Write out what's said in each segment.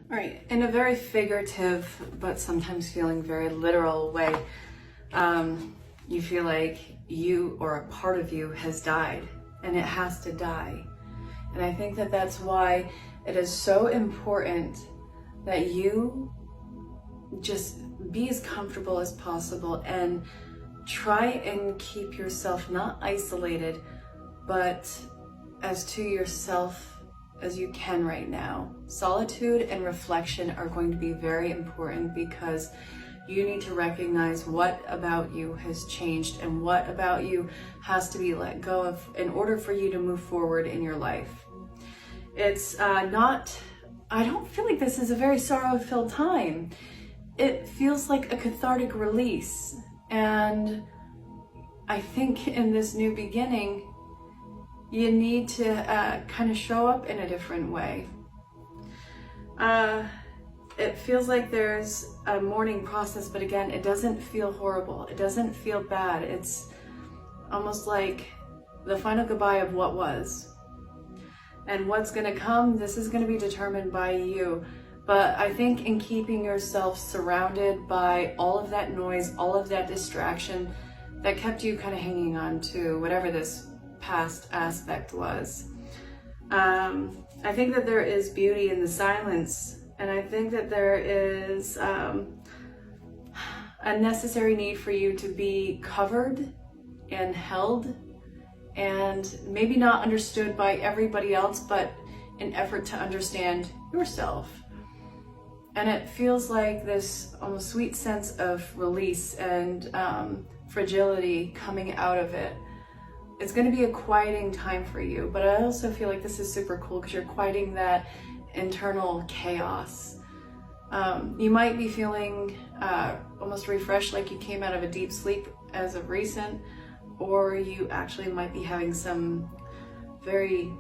All right, in a very figurative, but sometimes feeling very literal way, you feel like you or a part of you has died and it has to die. And I think that that's why it is so important that you just be as comfortable as possible and try and keep yourself not isolated, but as to yourself as you can right now. Solitude and reflection are going to be very important because you need to recognize what about you has changed and what about you has to be let go of in order for you to move forward in your life. It's I don't feel like this is a very sorrow-filled time. It feels like a cathartic release. And I think in this new beginning, you need to kind of show up in a different way. It feels like there's a mourning process, but again, it doesn't feel horrible. It doesn't feel bad. It's almost like the final goodbye of what was. And what's gonna come, this is gonna be determined by you. But I think in keeping yourself surrounded by all of that noise, all of that distraction that kept you kind of hanging on to whatever this past aspect was. I think that there is beauty in the silence, and I think that there is a necessary need for you to be covered and held and maybe not understood by everybody else, but an effort to understand yourself. And it feels like this almost sweet sense of release and fragility coming out of it. It's going to be a quieting time for you, but I also feel like this is super cool because you're quieting that internal chaos. You might be feeling almost refreshed, like you came out of a deep sleep as of recent, or you actually might be having some very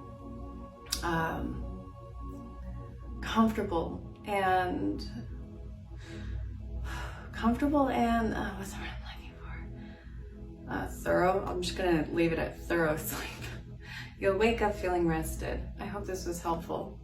comfortable and what's the word I'm looking for? Thorough. I'm just gonna leave it at thorough sleep. You'll wake up feeling rested. I hope this was helpful.